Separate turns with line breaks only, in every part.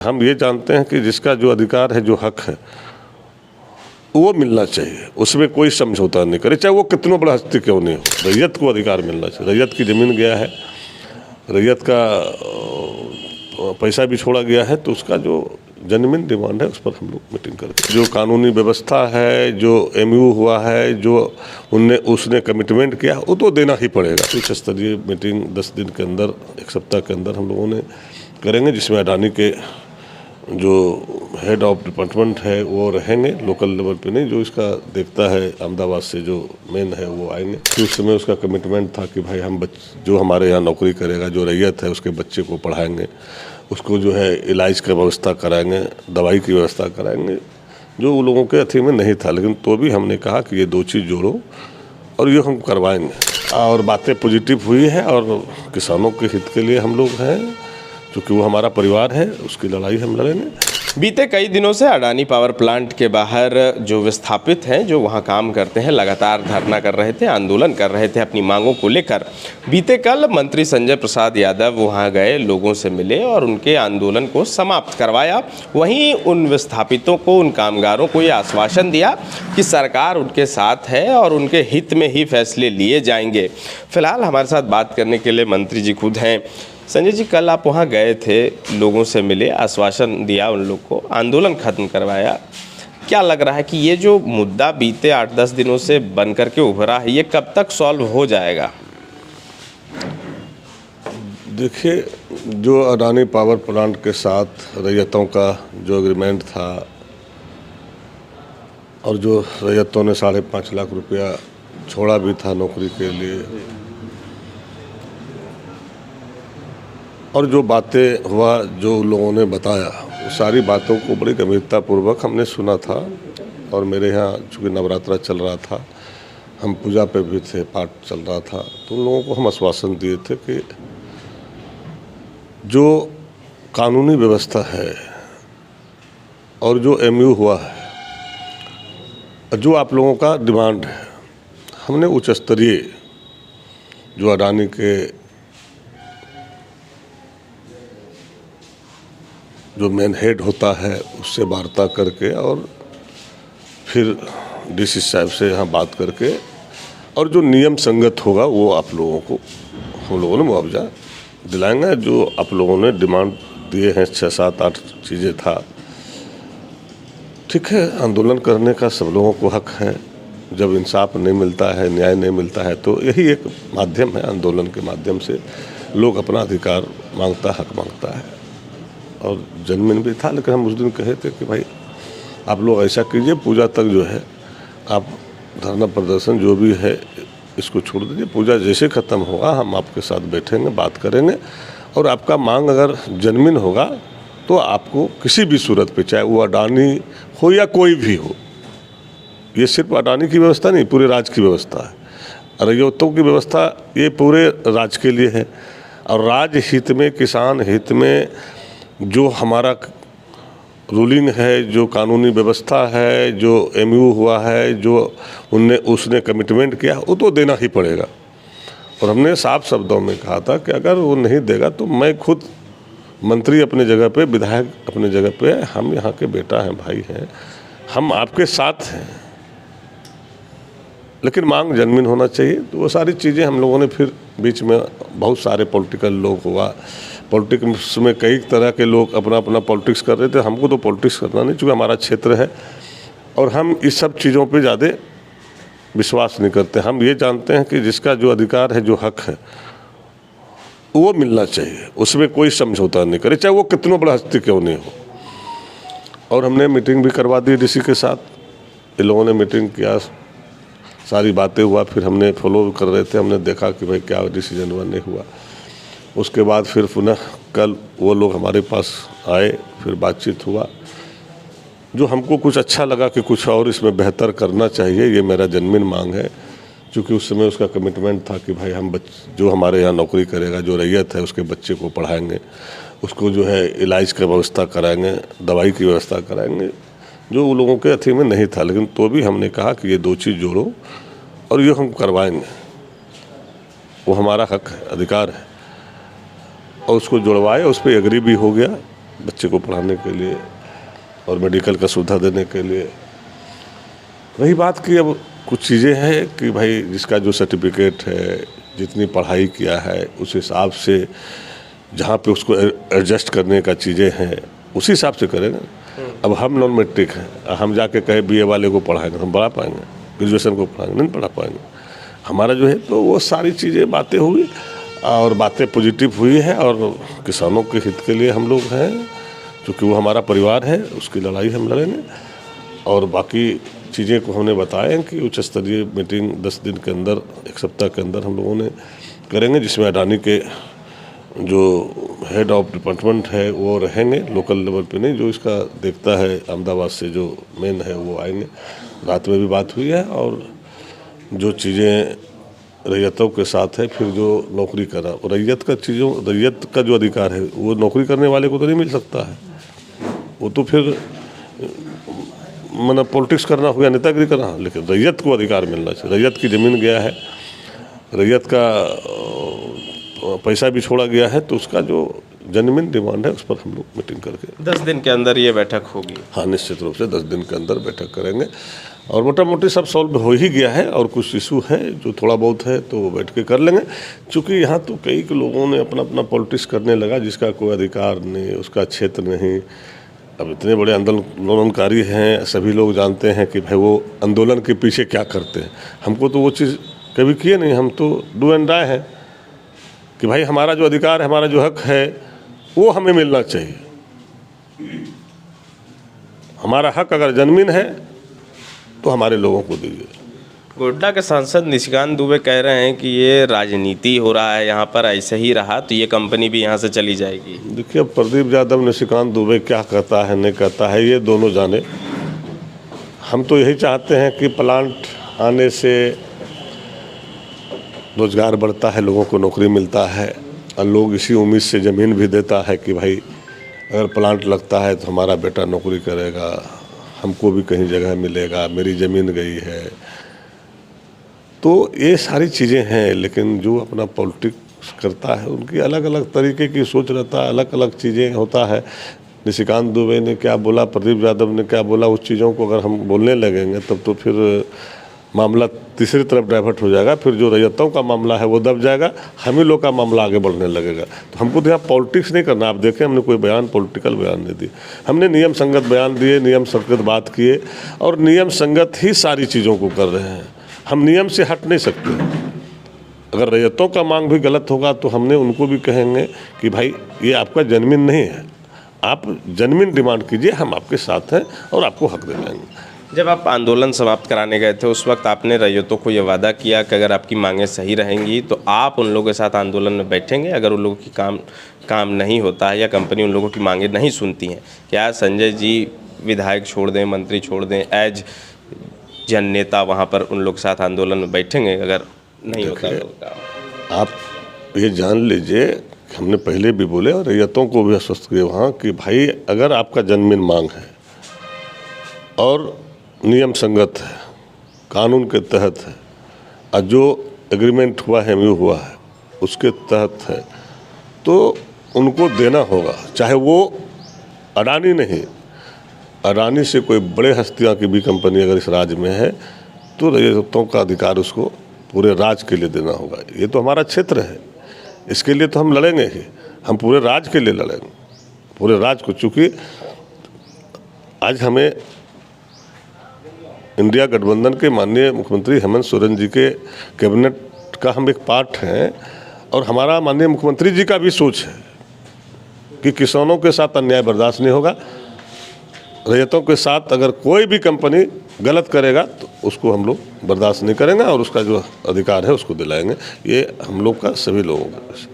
हम ये जानते हैं कि जिसका जो अधिकार है, जो हक है, वो मिलना चाहिए। उसमें कोई समझौता नहीं करे, चाहे वो कितना बड़ा हस्ती क्यों नहीं हो। रैयत को अधिकार मिलना चाहिए। रैयत की ज़मीन गया है, रैयत का पैसा भी छोड़ा गया है, तो उसका जो जेन्युइन डिमांड है उस पर हम लोग मीटिंग करते हैं। जो कानूनी व्यवस्था है, जो MOU हुआ है, जो उसने कमिटमेंट किया, वो तो देना ही पड़ेगा। उच्च स्तरीय मीटिंग 10 दिन के अंदर, 1 सप्ताह के अंदर हम लोगों ने करेंगे, जिसमें अडानी के जो हेड ऑफ डिपार्टमेंट है वो रहेंगे, लोकल लेवल पे नहीं, जो इसका देखता है अहमदाबाद से जो मेन है वो आएंगे। तो उस समय उसका कमिटमेंट था कि भाई हम जो हमारे यहाँ नौकरी करेगा, जो रैयत है, उसके बच्चे को पढ़ाएंगे, उसको जो है इलाज की व्यवस्था कराएंगे, दवाई की व्यवस्था कराएंगे, जो उन लोगों के अथी में नहीं था। लेकिन तो भी हमने कहा कि ये 2 चीज़ जोड़ो और ये हम करवाएंगे। और बातें पॉजिटिव हुई है और किसानों के हित के लिए हम लोग हैं, क्योंकि वो हमारा परिवार है, उसकी लड़ाई हम लड़ेंगे।
बीते कई दिनों से अडानी पावर प्लांट के बाहर जो विस्थापित हैं, जो वहां काम करते हैं, लगातार धरना कर रहे थे, आंदोलन कर रहे थे अपनी मांगों को लेकर। बीते कल मंत्री संजय प्रसाद यादव वहां गए, लोगों से मिले और उनके आंदोलन को समाप्त करवाया। वहीं उन विस्थापितों को, उन कामगारों को ये आश्वासन दिया कि सरकार उनके साथ है और उनके हित में ही फैसले लिए जाएंगे। फिलहाल हमारे साथ बात करने के लिए मंत्री जी खुद हैं। संजय जी, कल आप वहाँ गए थे, लोगों से मिले, आश्वासन दिया उन लोग को, आंदोलन खत्म करवाया। क्या लग रहा है कि ये जो मुद्दा बीते 8-10 दिनों से बन करके उभरा है, ये कब तक सॉल्व हो जाएगा?
देखिए, जो अडानी पावर प्लांट के साथ रैयतों का जो एग्रीमेंट था और जो रैयतों ने 5.5 लाख रुपया छोड़ा भी था नौकरी के लिए, और जो बातें हुआ, जो लोगों ने बताया, वो सारी बातों को बड़ी गंभीरतापूर्वक हमने सुना था। और मेरे यहाँ चूँकि नवरात्रा चल रहा था, हम पूजा पे भी थे, पाठ चल रहा था, तो उन लोगों को हम आश्वासन दिए थे कि जो कानूनी व्यवस्था है और जो MOU हुआ है, जो आप लोगों का डिमांड है, हमने उच्च स्तरीय जो अडानी के जो मेन हेड होता है उससे वार्ता करके और फिर DC साहब से यहाँ बात करके, और जो नियम संगत होगा वो आप लोगों को हम लोगों ने मुआवजा दिलाएंगे। जो आप लोगों ने डिमांड दिए हैं, 6, 7, 8 चीज़ें था, ठीक है। आंदोलन करने का सब लोगों को हक है। जब इंसाफ नहीं मिलता है, न्याय नहीं मिलता है, तो यही एक माध्यम है। आंदोलन के माध्यम से लोग अपना अधिकार मांगता, हक मांगता है। और जन्मदिन भी था, लेकिन हम उस दिन कहे थे कि भाई आप लोग ऐसा कीजिए, पूजा तक जो है आप धरना प्रदर्शन जो भी है इसको छोड़ दीजिए। पूजा जैसे ख़त्म होगा हम आपके साथ बैठेंगे, बात करेंगे, और आपका मांग अगर जन्मदिन होगा तो आपको किसी भी सूरत पे, चाहे वो अडानी हो या कोई भी हो, ये सिर्फ अडानी की व्यवस्था नहीं, पूरे राज्य की व्यवस्था है। रैयतों की व्यवस्था ये पूरे राज्य के लिए है। और राज्य हित में, किसान हित में जो हमारा रूलिंग है, जो कानूनी व्यवस्था है, जो MOU हुआ है, जो उसने कमिटमेंट किया, वो तो देना ही पड़ेगा। और हमने साफ शब्दों में कहा था कि अगर वो नहीं देगा तो मैं खुद मंत्री अपने जगह पे, विधायक अपने जगह पे, हम यहाँ के बेटा हैं, भाई हैं, हम आपके साथ हैं, लेकिन मांग जन्मदिन होना चाहिए। तो वो सारी चीज़ें हम लोगों ने फिर बीच में बहुत सारे पॉलिटिकल लोग हुआ, पॉलिटिक्स में कई तरह के लोग अपना अपना पॉलिटिक्स कर रहे थे। हमको तो पॉलिटिक्स करना नहीं, चूँकि हमारा क्षेत्र है और हम इस सब चीज़ों पे ज़्यादा विश्वास नहीं करते। हम ये जानते हैं कि जिसका जो अधिकार है, जो हक है, वो मिलना चाहिए। उसमें कोई समझौता नहीं करे, चाहे वो कितना बड़ा हस्ती क्यों नहीं हो। और हमने मीटिंग भी करवा दी DC के साथ। इन लोगों ने मीटिंग किया, सारी बातें हुआ, फिर हमने फॉलो कर रहे थे, हमने देखा कि भाई क्या डिसीजन हुआ, नहीं हुआ। उसके बाद फिर पुनः कल वो लोग हमारे पास आए, फिर बातचीत हुआ। जो हमको कुछ अच्छा लगा कि कुछ और इसमें बेहतर करना चाहिए, ये मेरा जन्मदिन मांग है, क्योंकि उस समय उसका कमिटमेंट था कि भाई हम जो हमारे यहाँ नौकरी करेगा, जो रैयत है, उसके बच्चे को पढ़ाएंगे, उसको जो है इलाज की व्यवस्था कराएंगे, दवाई की व्यवस्था कराएंगे, जो उन लोगों के अथी में नहीं था। लेकिन तो भी हमने कहा कि ये 2 चीज़ जोड़ो और ये हम करवाएंगे, वो हमारा हक है, अधिकार है। और उसको जुड़वाए, उस पर एग्री भी हो गया। बच्चे को पढ़ाने के लिए और मेडिकल का सुविधा देने के लिए। रही बात कि अब कुछ चीज़ें हैं कि भाई जिसका जो सर्टिफिकेट है, जितनी पढ़ाई किया है, उस हिसाब से जहाँ पे उसको एडजस्ट करने का चीज़ें हैं उसी हिसाब से करेंगे। अब हम नॉन मैट्रिक हैं, हम जाके कहे बीए वाले को पढ़ाएंगे, हम पढ़ा पाएंगे? ग्रेजुएशन को पढ़ाएंगे? नहीं पढ़ा पाएंगे। हमारा जो है तो वो सारी चीज़ें बातें हुई और बातें पॉजिटिव हुई है और किसानों के हित के लिए हम लोग हैं, क्योंकि वो हमारा परिवार है, उसकी लड़ाई हम लड़ेंगे। और बाकी चीज़ें को हमने बताया कि उच्च स्तरीय मीटिंग 10 दिन के अंदर, 1 सप्ताह के अंदर हम लोगों ने करेंगे, जिसमें अडानी के जो हेड ऑफ डिपार्टमेंट है वो रहेंगे, लोकल लेवल पे नहीं, जो इसका देखता है अहमदाबाद से जो मेन है वो आएंगे। रात में भी बात हुई है और जो चीज़ें रैयतों के साथ है, फिर जो नौकरी करा और रैयत का जो अधिकार है वो नौकरी करने वाले को तो नहीं मिल सकता है, वो तो फिर मतलब पॉलिटिक्स करना हो या नेतागिरी करना, लेकिन रैयत को अधिकार मिलना चाहिए। रैयत की ज़मीन गया है, रैयत का पैसा भी छोड़ा गया है, तो उसका जो जेन्युइन डिमांड है उस पर हम लोग मीटिंग करके
10 दिन के अंदर ये बैठक होगी।
हाँ, निश्चित रूप से 10 दिन के अंदर बैठक करेंगे और मोटा मोटी सब सॉल्व हो ही गया है और कुछ इशू है जो थोड़ा बहुत है तो वो बैठ के कर लेंगे। क्योंकि यहाँ तो कई लोगों ने अपना अपना पॉलिटिक्स करने लगा, जिसका कोई अधिकार नहीं, उसका क्षेत्र नहीं। अब इतने बड़े आंदोलनकारी हैं, सभी लोग जानते हैं कि भाई वो आंदोलन के पीछे क्या करते हैं। हमको तो वो चीज़ कभी किए नहीं, हम तो डू एंड डाई है कि भाई हमारा जो अधिकार है, हमारा जो हक है वो हमें मिलना चाहिए। हमारा हक अगर जन्मीन है तो हमारे लोगों को दीजिए।
गोड्डा के सांसद निशिकांत दुबे कह रहे हैं कि ये राजनीति हो रहा है यहाँ पर, ऐसे ही रहा तो ये कंपनी भी यहाँ से चली जाएगी।
देखिए, अब प्रदीप यादव निशिकांत दुबे क्या कहता है नहीं कहता है ये दोनों जाने। हम तो यही चाहते हैं कि प्लांट आने से रोजगार बढ़ता है, लोगों को नौकरी मिलता है और लोग इसी उम्मीद से ज़मीन भी देता है कि भाई अगर प्लांट लगता है तो हमारा बेटा नौकरी करेगा, हमको भी कहीं जगह मिलेगा, मेरी ज़मीन गई है। तो ये सारी चीज़ें हैं, लेकिन जो अपना पॉलिटिक्स करता है उनकी अलग अलग तरीके की सोच रहता है, अलग अलग चीज़ें होता है। निशिकांत दुबे ने क्या बोला, प्रदीप यादव ने क्या बोला, उस चीज़ों को अगर हम बोलने लगेंगे तब तो फिर मामला तीसरी तरफ डाइवर्ट हो जाएगा। फिर जो रैयतों का मामला है वो दब जाएगा, हम ही लोग का मामला आगे बढ़ने लगेगा। तो हमको तो यहाँ पॉलिटिक्स नहीं करना। आप देखें, हमने कोई बयान पॉलिटिकल बयान नहीं दिए, हमने नियम संगत बयान दिए, नियम संगत बात किए और नियम संगत ही सारी चीज़ों को कर रहे हैं। हम नियम से हट नहीं सकते। अगर रैयतों का मांग भी गलत होगा तो हमने उनको भी कहेंगे कि भाई ये आपका जन्मीन नहीं है, आप जन्मीन डिमांड कीजिए, हम आपके साथ हैं और आपको हक दे देंगे।
जब आप आंदोलन समाप्त कराने गए थे उस वक्त आपने रैयतों को ये वादा किया कि अगर आपकी मांगें सही रहेंगी तो आप उन लोगों के साथ आंदोलन में बैठेंगे अगर उन लोगों की काम नहीं होता है या कंपनी उन लोगों की मांगें नहीं सुनती हैं। क्या संजय जी विधायक छोड़ दें, मंत्री छोड़ दें, एज जन नेता वहाँ पर उन लोग के साथ आंदोलन में बैठेंगे अगर नहीं होता तो?
आप ये जान लीजिए, हमने पहले भी बोले और रैयतों को भी आश्वस्त किए वहाँ कि भाई अगर आपका जन्मीन मांग है और नियम संगत है, कानून के तहत है और जो एग्रीमेंट हुआ है, MOU हुआ है, उसके तहत है, तो उनको देना होगा। चाहे वो अडानी नहीं, अडानी से कोई बड़े हस्तियां की भी कंपनी अगर इस राज्य में है तो रैयतों का अधिकार उसको पूरे राज्य के लिए देना होगा। ये तो हमारा क्षेत्र है, इसके लिए तो हम लड़ेंगे ही, हम पूरे राज्य के लिए लड़ेंगे, पूरे राज्य को। चूँकि आज हमें इंडिया गठबंधन के माननीय मुख्यमंत्री हेमंत सोरेन जी के कैबिनेट का हम एक पार्ट हैं और हमारा माननीय मुख्यमंत्री जी का भी सोच है कि किसानों के साथ अन्याय बर्दाश्त नहीं होगा। रैयतों के साथ अगर कोई भी कंपनी गलत करेगा तो उसको हम लोग बर्दाश्त नहीं करेंगे और उसका जो अधिकार है उसको दिलाएंगे। ये हम लोग का, सभी लोगों का।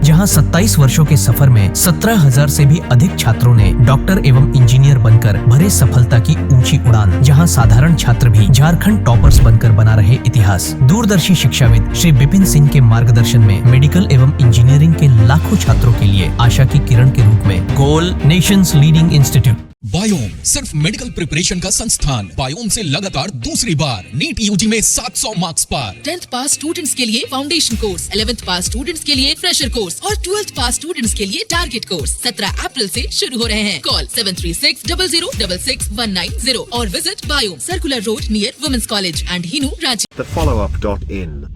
जहां 27 वर्षों के सफर में 17,000 से भी अधिक छात्रों ने डॉक्टर एवं इंजीनियर बनकर भरे सफलता की ऊंची उड़ान, जहां साधारण छात्र भी झारखंड टॉपर्स बनकर बना रहे इतिहास। दूरदर्शी शिक्षाविद श्री विपिन सिंह के मार्गदर्शन में मेडिकल एवं इंजीनियरिंग के लाखों छात्रों के लिए आशा की किरण के रूप में गोल नेशंस लीडिंग इंस्टीट्यूट
बायोम सिर्फ मेडिकल प्रिपरेशन का संस्थान। बायोम से लगातार दूसरी बार नीट यूजी में 700 मार्क्स पार।
10th पास स्टूडेंट्स के लिए फाउंडेशन कोर्स, 11th पास स्टूडेंट्स के लिए फ्रेशर कोर्स और 12th पास स्टूडेंट्स के लिए टारगेट कोर्स 17 अप्रैल से शुरू हो रहे हैं। कॉल 7360066190 और विजिट बायोम, circular road near women's college and Hinoo, Ranchi.
thefollowup.in.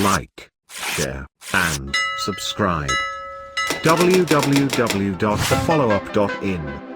Like, share, and subscribe. www.thefollowup.in